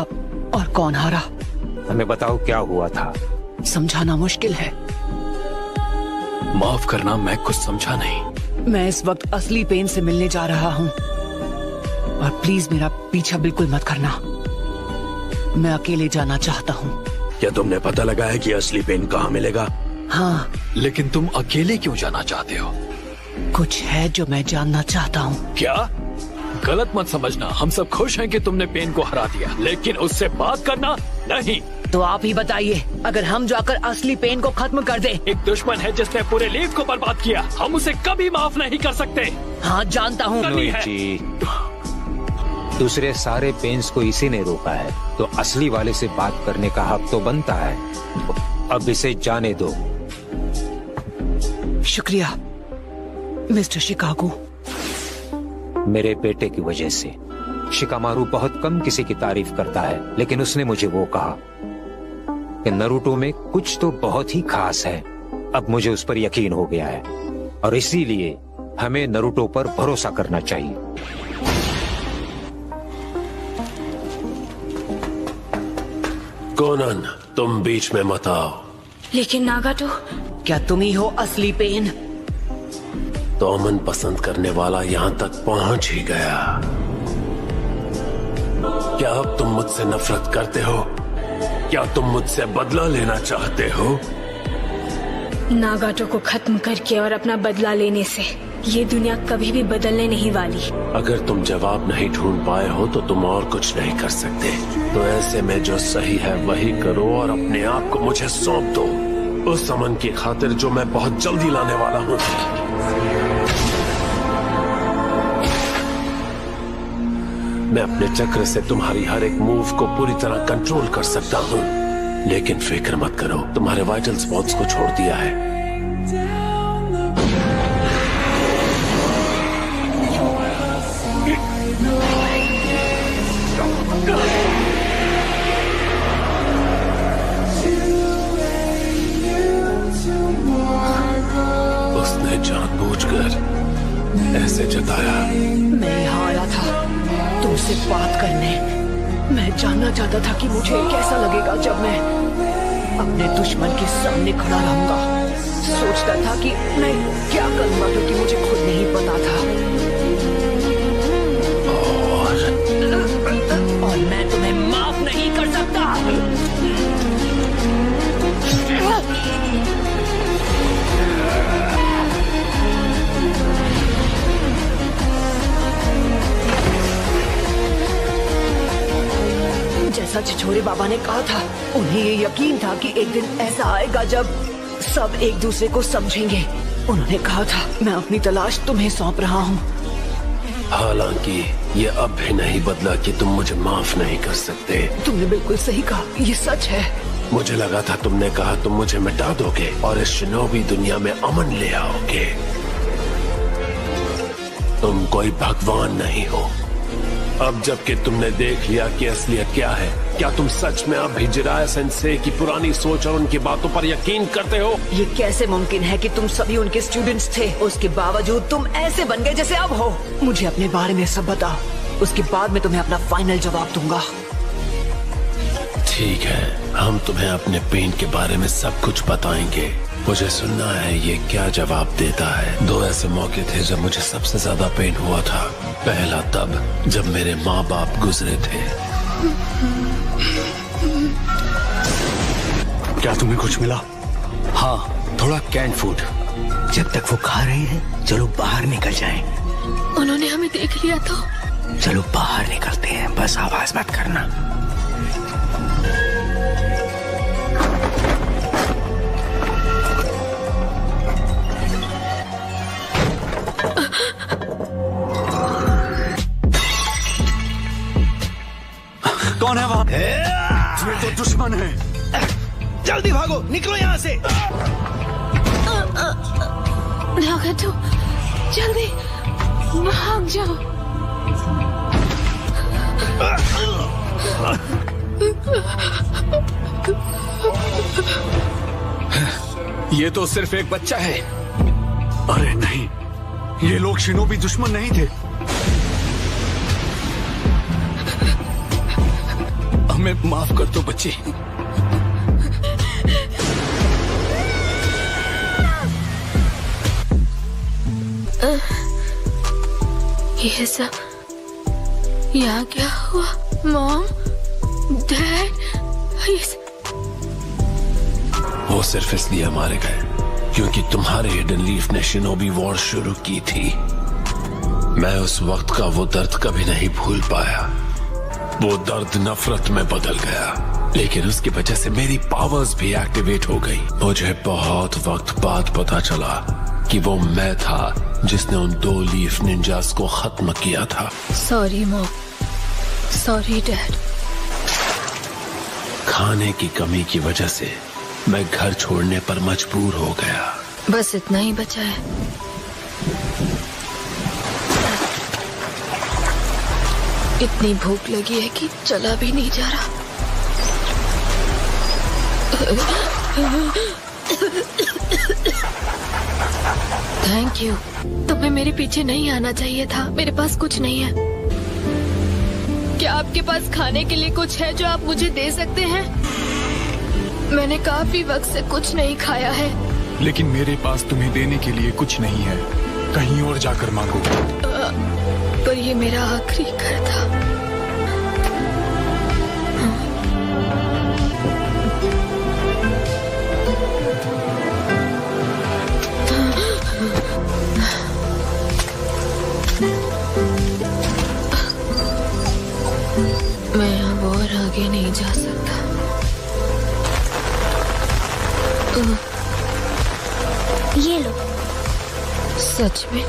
और कौन हारा। हमें बताओ क्या हुआ था। समझाना मुश्किल है। माफ करना, मैं कुछ समझा नहीं। मैं इस वक्त असली पेन से मिलने जा रहा हूँ, और प्लीज मेरा पीछा बिल्कुल मत करना। मैं अकेले जाना चाहता हूँ। क्या तुमने पता लगाया कि असली पेन कहाँ मिलेगा? हाँ, लेकिन तुम अकेले क्यों जाना चाहते हो? कुछ है जो मैं जानना चाहता हूँ। क्या? गलत मत समझना, हम सब खुश हैं कि तुमने पेन को हरा दिया, लेकिन उससे बात करना नहीं। तो आप ही बताइए, अगर हम जाकर असली पेन को खत्म कर दें। एक दुश्मन है जिसने पूरे लीग को बर्बाद किया, हम उसे कभी माफ नहीं कर सकते। हाँ जानता हूँ। दूसरे सारे पेन्स को इसी ने रोका है, तो असली वाले से बात करने का हक तो बनता है। अब इसे जाने दो। शुक्रिया मिस्टर शिकागो। मेरे बेटे की वजह से शिकामारू बहुत कम किसी की तारीफ करता है, लेकिन उसने मुझे वो कहा कि नरूटो में कुछ तो बहुत ही खास है। अब मुझे उस पर यकीन हो गया है, और इसीलिए हमें नरूटो पर भरोसा करना चाहिए। कोनन, तुम बीच में मत आओ। लेकिन नागाटो, क्या तुम ही हो असली पेन? तो अमन पसंद करने वाला यहाँ तक पहुँच ही गया। क्या अब तुम मुझसे नफरत करते हो? क्या तुम मुझसे बदला लेना चाहते हो? नागाटो को खत्म करके और अपना बदला लेने से ये दुनिया कभी भी बदलने नहीं वाली। अगर तुम जवाब नहीं ढूंढ पाए हो तो तुम और कुछ नहीं कर सकते। तो ऐसे में जो सही है वही करो और अपने आप को मुझे सौंप दो, उस अमन की खातिर जो मैं बहुत जल्दी लाने वाला हूँ। मैं अपने चक्र से तुम्हारी हर एक मूव को पूरी तरह कंट्रोल कर सकता हूँ, लेकिन फिक्र मत करो, तुम्हारे वाइटल स्पॉट्स को छोड़ दिया है। तुमसे बात करने। मैं जानना चाहता था कि मुझे कैसा लगेगा जब मैं अपने दुश्मन के सामने खड़ा रहूंगा। सोचता था कि मैं क्या करूंगा क्योंकि मुझे खुद नहीं पता था। और मैं तुम्हें माफ नहीं कर सकता। जैसा छिछोरे बाबा ने कहा था, उन्हें ये यकीन था कि एक दिन ऐसा आएगा जब सब एक दूसरे को समझेंगे। उन्होंने कहा था, मैं अपनी तलाश तुम्हें सौंप रहा हूँ। हालांकि ये अब भी नहीं बदला कि तुम मुझे माफ नहीं कर सकते। तुमने बिल्कुल सही कहा, ये सच है। मुझे लगा था तुमने कहा तुम मुझे मिटा दोगे और इस शिनोबी दुनिया में अमन ले आओगे। तुम कोई भगवान नहीं हो। अब जबकि तुमने देख लिया कि असलियत क्या है, क्या तुम सच में अब भी जिराया सेंसे की पुरानी सोच और उनकी बातों पर यकीन करते हो? ये कैसे मुमकिन है कि तुम सभी उनके स्टूडेंट्स थे, उसके बावजूद तुम ऐसे बन गए जैसे अब हो? मुझे अपने बारे में सब बताओ, उसके बाद मैं तुम्हें अपना फाइनल जवाब दूंगा। ठीक है, हम तुम्हें अपने पेन के बारे में सब कुछ बताएंगे। मुझे सुनना है ये क्या जवाब देता है। 2 ऐसे मौके थे जब मुझे सबसे ज्यादा पेन हुआ था। पहला तब जब मेरे माँ बाप गुजरे थे। क्या तुम्हें कुछ मिला? हाँ, थोड़ा कैंड फूड। जब तक वो खा रहे हैं, चलो बाहर निकल जाएं। उन्होंने हमें देख लिया तो? चलो बाहर निकलते हैं, बस आवाज मत करना। कौन है वहाँ? ये तो दुश्मन है। जल्दी भागो, निकलो यहाँ से। नागातो, जल्दी भाग जाओ। ये तो सिर्फ एक बच्चा है। अरे नहीं, ये लोग शिनोबी दुश्मन नहीं थे। हमें माफ कर दो बच्ची। ये सब यहाँ क्या हुआ? मॉम, डैड, वो सिर्फ इसलिए मारे गए क्योंकि तुम्हारे हिडन लीफ ने शिनोबी वॉर शुरू की थी। मैं उस वक्त का वो दर्द कभी नहीं भूल पाया। वो दर्द नफरत में बदल गया, लेकिन उसकी वजह से मेरी पावर्स भी एक्टिवेट हो गई। मुझे बहुत वक्त बाद पता चला कि वो मैं था जिसने उन 2 लीफ निंजास को खत्म किया था। Sorry mom, sorry dad. खाने की कमी की वजह से मैं घर छोड़ने पर मजबूर हो गया। बस इतना ही बचा है। इतनी भूख लगी है कि चला भी नहीं जा रहा। Thank you. तुम्हें मेरे पीछे नहीं आना चाहिए था। मेरे पास कुछ नहीं है। क्या आपके पास खाने के लिए कुछ है जो आप मुझे दे सकते हैं? मैंने काफी वक्त से कुछ नहीं खाया है। लेकिन मेरे पास तुम्हें देने के लिए कुछ नहीं है। कहीं और जाकर मांगो। पर ये मेरा आखिरी घर था। मैं अब और आगे नहीं जा सकता। ये लो। सच में?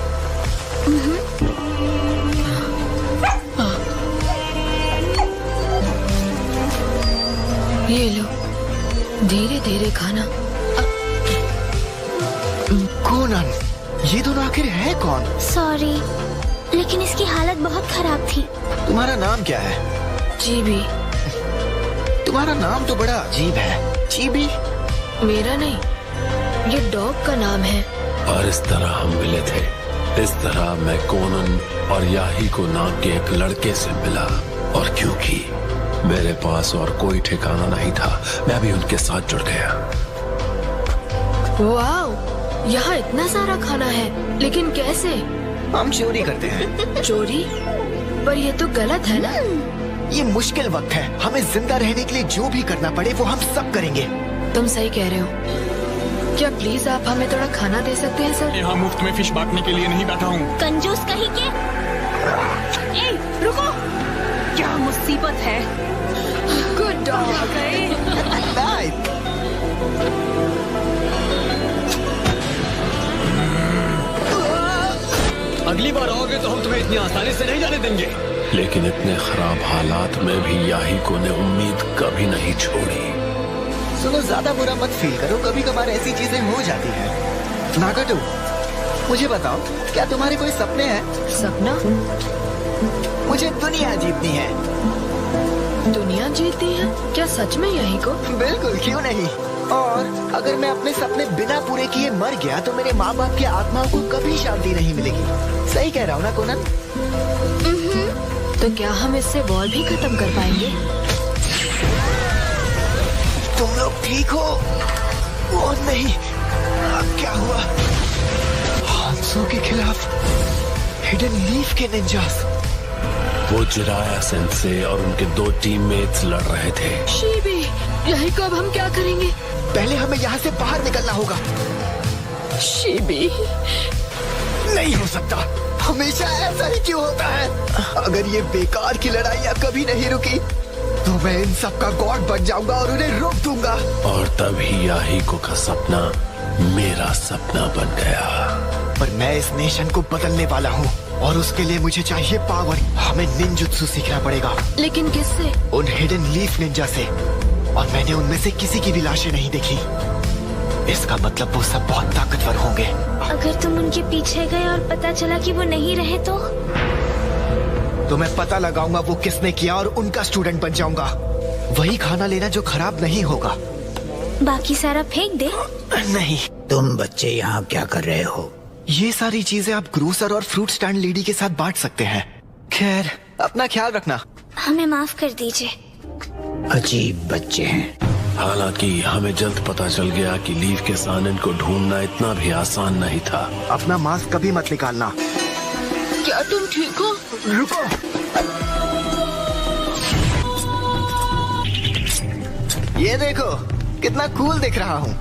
ये लो, धीरे धीरे खाना। कोनन, ये दोनों आखिर है कौन? सॉरी, लेकिन इसकी हालत बहुत खराब थी। तुम्हारा नाम क्या है? जीबी। तुम्हारा नाम तो बड़ा अजीब है। जीबी? मेरा नहीं, ये डॉग का नाम है। और इस तरह हम मिले थे। इस तरह मैं कोनन और याही को नाम के एक लड़के से मिला, और क्योंकि मेरे पास और कोई ठिकाना नहीं था, मैं भी उनके साथ जुड़ गया। वाह, यहाँ इतना सारा खाना है, लेकिन कैसे? हम चोरी करते हैं। चोरी? पर ये तो गलत है ना? ये मुश्किल वक्त है, हमें जिंदा रहने के लिए जो भी करना पड़े वो हम सब करेंगे। तुम सही कह रहे हो। क्या प्लीज आप हमें थोड़ा खाना दे सकते हैं सर? यहाँ मुफ्त में फिश बांटने के लिए नहीं बैठा हूँ। कंजूस कहीं के। ए, रुको, क्या मुसीबत है। Good dog. अगली बार आओगे तो हम तुम्हें इतनी आसानी से नहीं जाने देंगे। लेकिन इतने खराब हालात में भी याहिको ने उम्मीद कभी नहीं छोड़ी। सुनो, ज्यादा बुरा मत फील करो, कभी कभार ऐसी चीजें हो जाती हैं। नागाटो, मुझे बताओ, क्या तुम्हारे कोई सपने हैं? सपना? मुझे दुनिया जीतनी है। दुनिया जीतनी है? क्या सच में याहिको? बिल्कुल, क्यों नहीं। और अगर मैं अपने सपने बिना पूरे किए मर गया तो मेरे माँ बाप की आत्माओं को कभी शांति नहीं मिलेगी। सही कह रहा हूँ ना कोनन? तो क्या हम इससे वॉर भी खत्म कर पाएंगे? तुम लोग ठीक हो? वो नहीं, क्या हुआ? हांसो के खिलाफ हिडन लीफ के निंजास। वो जिराया सेंसे और उनके 2 टीममेट्स लड़ रहे थे। शीबी, याहिको, अब हम क्या करेंगे? पहले हमें यहाँ से बाहर निकलना होगा। शीबी, नहीं हो सकता, हमेशा ऐसा ही क्यों होता है? अगर ये बेकार की लड़ाइयाँ कभी नहीं रुकी तो मैं इन सब का गॉड बन जाऊंगा और उन्हें रोक दूंगा। और तभी याहिको का सपना मेरा सपना बन गया। पर मैं इस नेशन को बदलने वाला हूँ और उसके लिए मुझे चाहिए पावर। हमें निंजुत्सु सीखना पड़ेगा। लेकिन किससे? उन हिडन लीफ निंजा से। और मैंने उनमें से किसी की भी लाशें नहीं देखी। इसका मतलब वो सब बहुत ताकतवर होंगे। अगर तुम उनके पीछे गए और पता चला कि वो नहीं रहे तो मैं पता लगाऊंगा वो किसने किया और उनका स्टूडेंट बन जाऊंगा। वही खाना लेना जो खराब नहीं होगा। बाकी सारा फेंक दे। नहीं। तुम बच्चे यहाँ क्या कर रहे हो? ये सारी चीजें आप ग्रोसर और फ्रूट स्टैंड लेडी के साथ बांट सकते हैं। खैर, अपना ख्याल रखना। हमें माफ कर दीजिए। अजीब बच्चे हैं। हालांकि हमें जल्द पता चल गया कि लीफ के सानन को ढूंढना इतना भी आसान नहीं था। अपना मास्क कभी मत निकालना। क्या तुम ठीक हो? रुको। ये देखो, कितना कूल दिख रहा हूँ।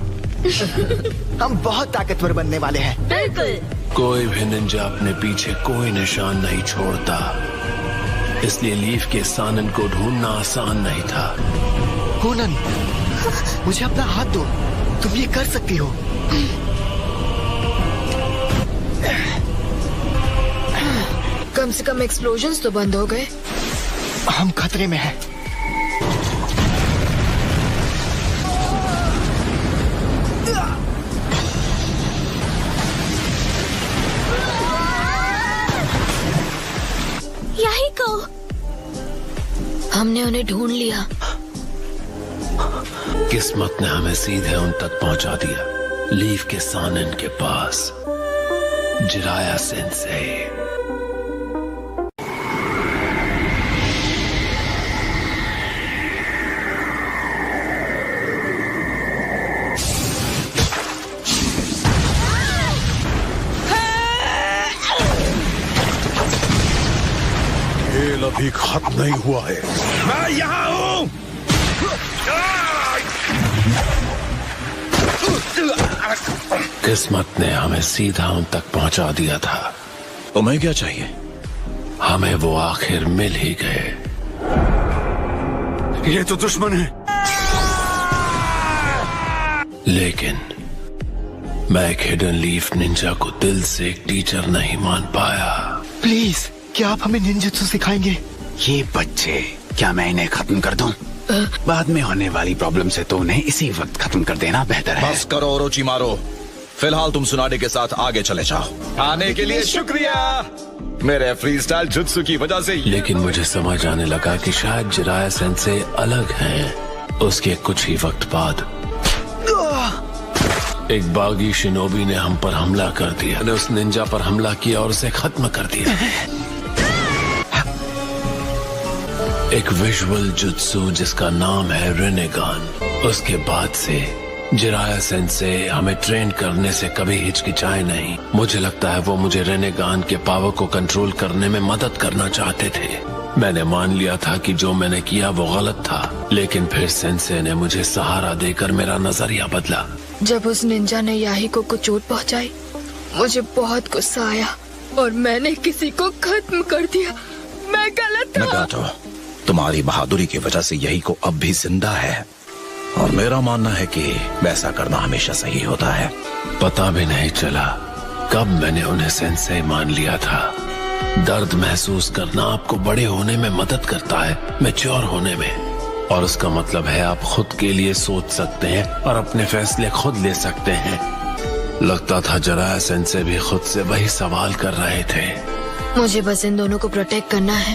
हम बहुत ताकतवर बनने वाले हैं। बिल्कुल। कोई भी निंजा अपने पीछे कोई निशान नहीं छोड़ता, इसलिए लीफ के सानन को ढूंढना आसान नहीं था। कोनन, मुझे अपना हाथ दो, तुम ये कर सकती हो। कम से कम एक्सप्लोजन्स तो बंद हो गए। हम खतरे में हैं। याहिको, हमने उन्हें ढूंढ लिया। किस्मत ने हमें सीधे उन तक पहुंचा दिया, लीफ के सानन के पास। Jiraiya sense. खेल अभी खत्म नहीं हुआ है। मैं यहाँ हूँ। किस्मत ने हमें सीधा उन तक पहुंचा दिया था। तुम्हें क्या चाहिए? हमें वो आखिर मिल ही गए। ये तो दुश्मन है। लेकिन मैं एक हिडन लीफ निंजा को दिल से एक टीचर नहीं मान पाया। प्लीज, क्या आप हमें निंजुत्सु सिखाएंगे? ये बच्चे, क्या मैं इन्हें खत्म कर दूं? बाद में होने वाली प्रॉब्लम से तो उन्हें इसी वक्त खत्म कर देना बेहतर है। बस करो ओरोचिमारो, फिलहाल तुम सुनाडे के साथ आगे चले जाओ। आने के लिए शुक्रिया मेरे फ्री स्टाइल जुत्सु की वजह से। लेकिन मुझे समझ आने लगा कि शायद जिराया सेंसे अलग हैं। उसके कुछ ही वक्त बाद एक बागी शिनोबी ने हम पर हमला कर दिया। मैंने उस निंजा पर हमला किया और उसे खत्म कर दिया। एक विजुअल जुत्सु जिसका नाम है रेनेगान। उसके बाद से जिराया सेंसे हमें ट्रेन करने से कभी हिचकिचाए नहीं। मुझे लगता है वो मुझे रेनेगान के पावर को कंट्रोल करने में मदद करना चाहते थे। मैंने मान लिया था कि जो मैंने किया वो गलत था, लेकिन फिर सेंसे ने मुझे सहारा देकर मेरा नजरिया बदला। जब उस निंजा ने याहिको को चोट पहुंचाई, मुझे बहुत गुस्सा आया और मैंने किसी को खत्म कर दिया। मैं गलत था। नगाटो, तुम्हारी बहादुरी की वजह से यही को अब भी जिंदा है और मेरा मानना है कि वैसा करना हमेशा सही होता है। पता भी नहीं चला कब मैंने उन्हें सेंसे मान लिया था। दर्द महसूस करना आपको बड़े होने में मदद करता है, मैच्योर होने में। और उसका मतलब है आप खुद के लिए सोच सकते हैं और अपने फैसले खुद ले सकते हैं। लगता था जिराया सेंसे भी खुद से वही सवाल कर रहे थे। मुझे बस इन दोनों को प्रोटेक्ट करना है।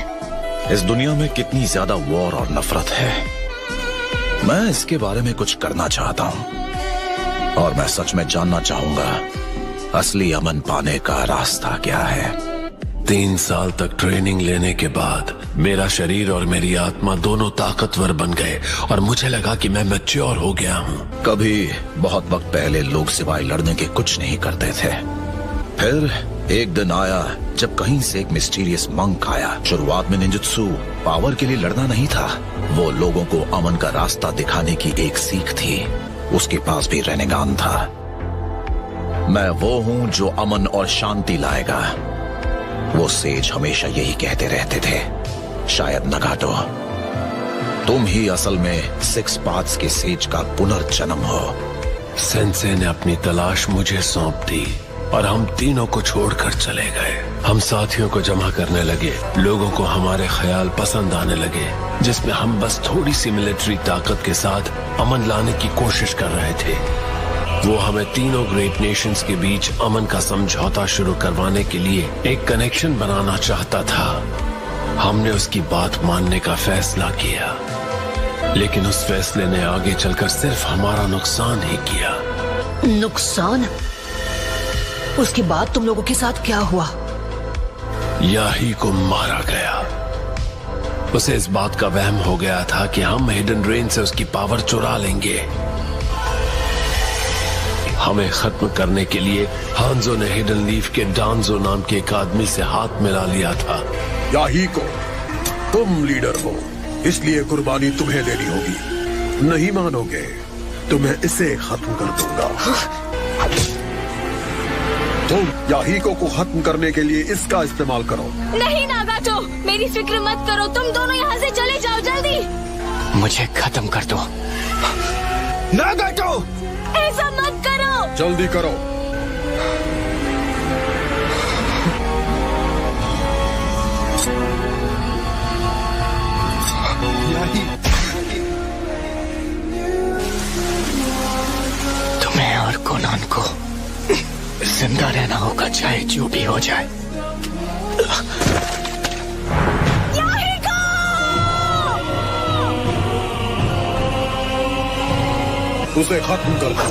इस दुनिया में कितनी ज्यादा वॉर और नफरत है। मैं इसके बारे में कुछ करना चाहता हूँ और मैं सच में जानना चाहूंगा असली अमन पाने का रास्ता क्या है। 3 साल तक ट्रेनिंग लेने के बाद मेरा शरीर और मेरी आत्मा दोनों ताकतवर बन गए और मुझे लगा कि मैं मैच्योर हो गया हूँ। कभी बहुत वक्त पहले लोग सिवाय लड़ने के कुछ नहीं करते थे। फिर एक दिन आया जब कहीं से एक मिस्टीरियस मंक आया। शुरुआत में निंजुत्सु पावर के लिए लड़ना नहीं था, वो लोगों को अमन का रास्ता दिखाने की एक सीख थी। उसके पास भी रेनेगान था। मैं वो हूँ जो अमन और शांति लाएगा, वो सेज हमेशा यही कहते रहते थे। शायद नगाटो तुम ही असल में 6 पाथ्स के सेज का पुनर्जन्म हो। सेंसे ने अपनी तलाश मुझे सौंप दी और हम तीनों को छोड़कर चले गए। हम साथियों को जमा करने लगे। लोगों को हमारे ख्याल पसंद आने लगे, जिसमें हम बस थोड़ी सी मिलिट्री ताकत के साथ अमन लाने की कोशिश कर रहे थे। वो हमें तीनों ग्रेट नेशंस के बीच अमन का समझौता शुरू करवाने के लिए एक कनेक्शन बनाना चाहता था। हमने उसकी बात मानने का फैसला किया, लेकिन उस फैसले ने आगे चलकर सिर्फ हमारा नुकसान ही किया। नुकसान? उसके बाद तुम लोगों के साथ क्या हुआ? याही को मारा गया। उसे इस बात का वहम हो गया था कि हम हिडन रेन से उसकी पावर चुरा लेंगे। हमें खत्म करने के लिए हांजो ने हिडन लीफ के डांजो नाम के एक आदमी से हाथ मिला लिया था। याहिको, तुम लीडर हो, इसलिए कुर्बानी तुम्हें देनी होगी। नहीं मानोगे तो मैं इसे खत्म कर दूंगा। तुम याहिको को खत्म करने के लिए इसका इस्तेमाल करो। नहीं नागाटो, मेरी फिक्र मत करो। तुम दोनों यहाँ से चले जाओ जल्दी। मुझे खत्म कर दो। नागाटो, ऐसा मत करो। जल्दी करो। तुम्हें और कोनान को जिंदा रहना होगा, चाहे जो भी हो जाए। उसे खत्म कर दो।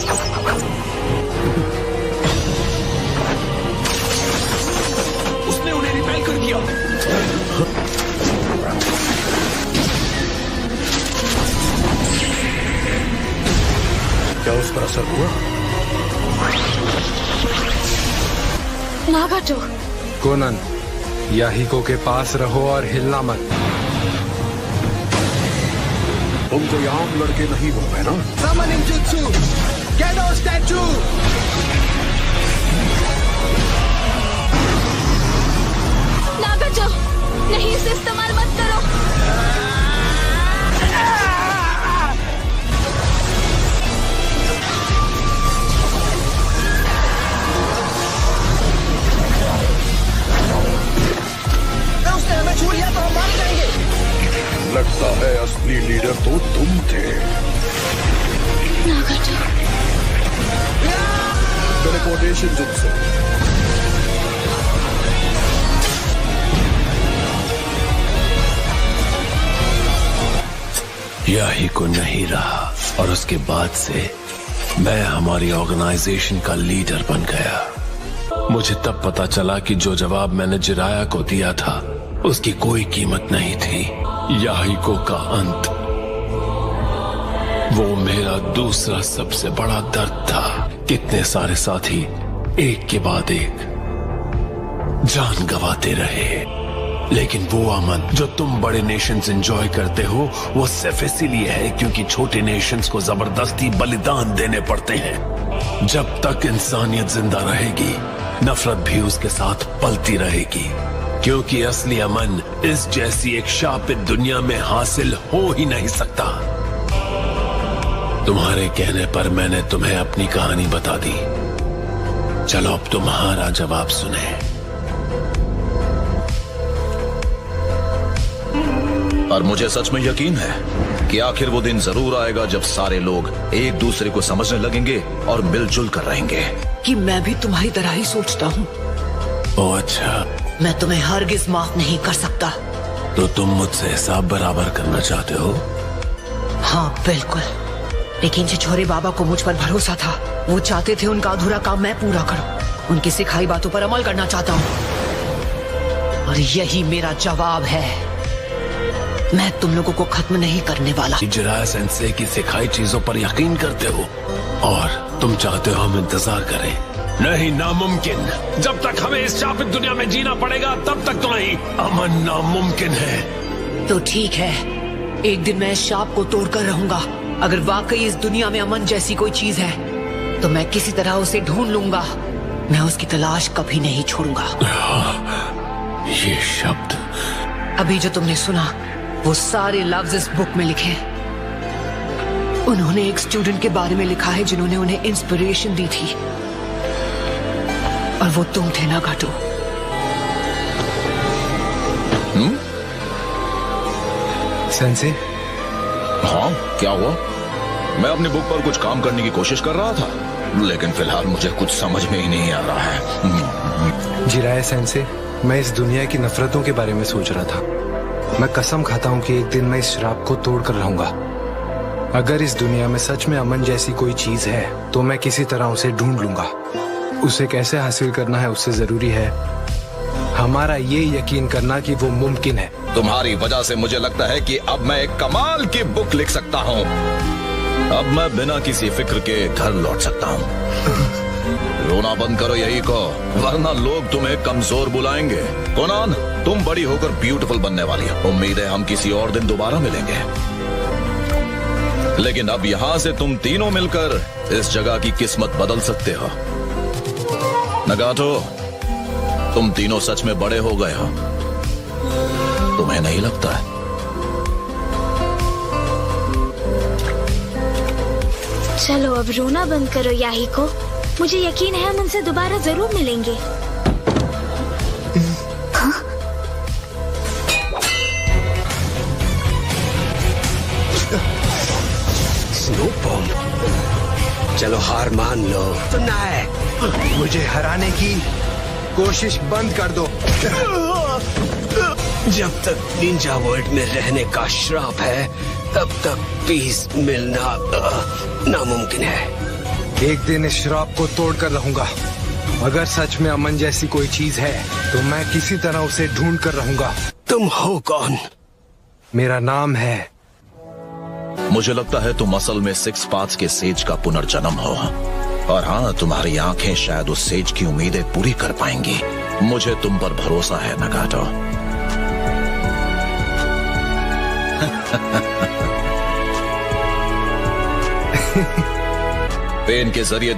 उसने उन्हें रिपेल कर दिया। क्या उस पर असर हुआ? नागाटो। कोनन, याहिको के पास रहो और हिलना मत। तुम कोई आम लड़के नहीं हो, है ना? Summoning Jutsu! Gedo Statue! नागाटो, नहीं इसे इस्तेमाल मत करो। उसने हमें छू लिया तो हम मार जाएंगे। लगता है असली लीडर तो तुम थे। नागाटो। Teleportation jutsu. याही को नहीं रहा और उसके बाद से मैं हमारी ऑर्गेनाइजेशन का लीडर बन गया। मुझे तब पता चला कि जो जवाब मैंने जिराया को दिया था उसकी कोई कीमत नहीं थी। याहिको का अंत, वो मेरा दूसरा सबसे बड़ा दर्द था। कितने सारे साथी एक के बाद एक जान गंवाते रहे, लेकिन वो अमन जो तुम बड़े नेशंस एंजॉय करते हो वो सिर्फ इसीलिए है क्योंकि छोटे नेशंस को जबरदस्ती बलिदान देने पड़ते हैं। जब तक इंसानियत जिंदा रहेगी नफरत भी उसके साथ पलती रहेगी, क्योंकि असली अमन इस जैसी एक शापित दुनिया में हासिल हो ही नहीं सकता। तुम्हारे कहने पर मैंने तुम्हें अपनी कहानी बता दी। चलो अब तुम्हारा जवाब सुने। और मुझे सच में यकीन है कि आखिर वो दिन जरूर आएगा जब सारे लोग एक दूसरे को समझने लगेंगे और मिलजुल कर रहेंगे। कि मैं भी तुम्हारी तरह ही सोचता हूँ। ओह अच्छा। मैं तुम्हें हरगिज माफ नहीं कर सकता। तो तुम मुझसे हिसाब बराबर करना चाहते हो? हाँ बिल्कुल, लेकिन छिछोरे बाबा को मुझ पर भरोसा था। वो चाहते थे उनका अधूरा काम मैं पूरा करूं। उनकी सिखाई बातों पर अमल करना चाहता हूँ और यही मेरा जवाब है। मैं तुम लोगों को खत्म नहीं करने वाला। जिराया सेंसे की सिखाई चीजों पर यकीन करते हो और तुम चाहते हो हम इंतजार करें? नहीं, नामुमकिन। जब तक हमें इस शापित दुनिया में जीना पड़ेगा तब तक तो नहीं। अमन नामुमकिन है। तो ठीक है, एक दिन मैं इस शाप को तोड़कर रहूंगा। अगर वाकई इस दुनिया में अमन जैसी कोई चीज है तो मैं किसी तरह उसे ढूंढ लूंगा। मैं उसकी तलाश कभी नहीं छोड़ूंगा। ये शब्द अभी जो तुमने सुना वो सारे लफ्ज इस बुक में लिखे। उन्होंने एक स्टूडेंट के बारे में लिखा है जिन्होंने उन्हें इंस्पिरेशन दी थी, और वो तुम थे नागाटो। सेंसे? हाँ, क्या हुआ? मैं अपनी बुक पर कुछ काम करने की कोशिश कर रहा था, लेकिन फिलहाल मुझे कुछ समझ में ही नहीं आ रहा है। जिराया सेंसे, मैं इस दुनिया की नफरतों के बारे में सोच रहा था। मैं कसम खाता हूँ कि एक दिन मैं इस श्राप को तोड़ कर रहूंगा। अगर इस दुनिया में सच में अमन जैसी कोई चीज है तो मैं किसी तरह उसे ढूंढ लूंगा। उसे कैसे हासिल करना है उससे जरूरी है हमारा ये यकीन करना कि वो मुमकिन है। तुम्हारी वजह से मुझे लगता है कि अब मैं एक कमाल की बुक लिख सकता हूँ। अब मैं बिना किसी फिक्र के घर लौट सकता हूँ। रोना बंद करो यही को, वरना लोग तुम्हें कमजोर बुलाएंगे। कोनान, तुम बड़ी होकर ब्यूटीफुल बनने वाली हो। उम्मीद है हम किसी और दिन दोबारा मिलेंगे, लेकिन अब यहाँ से तुम तीनों मिलकर इस जगह की किस्मत बदल सकते हो। नगाटो, तुम तीनों सच में बड़े हो गए हो, तुम्हें नहीं लगता? चलो अब रोना बंद करो याहिको। मुझे यकीन है हम उनसे दोबारा जरूर मिलेंगे। हाँ? स्नो बॉम्ब, चलो हार मान लो। सुनना है, मुझे हराने की कोशिश बंद कर दो। जब तक निंजा वर्ल्ड में रहने का श्राप है तब तक पीस मिलना नामुमकिन है। एक दिन इस श्राप को तोड़कर रहूंगा। अगर सच में अमन जैसी कोई चीज है तो मैं किसी तरह उसे ढूंढ कर रहूंगा। तुम हो कौन? मेरा नाम है। मुझे लगता है तुम असल में सिक्स पाथ्स के सेज का पुनर्जन्म हो, और हाँ, तुम्हारी आंखें शायद उस सेज की उम्मीदें पूरी कर पाएंगी। मुझे तुम पर भरोसा है नगाटो। पेन के जरिए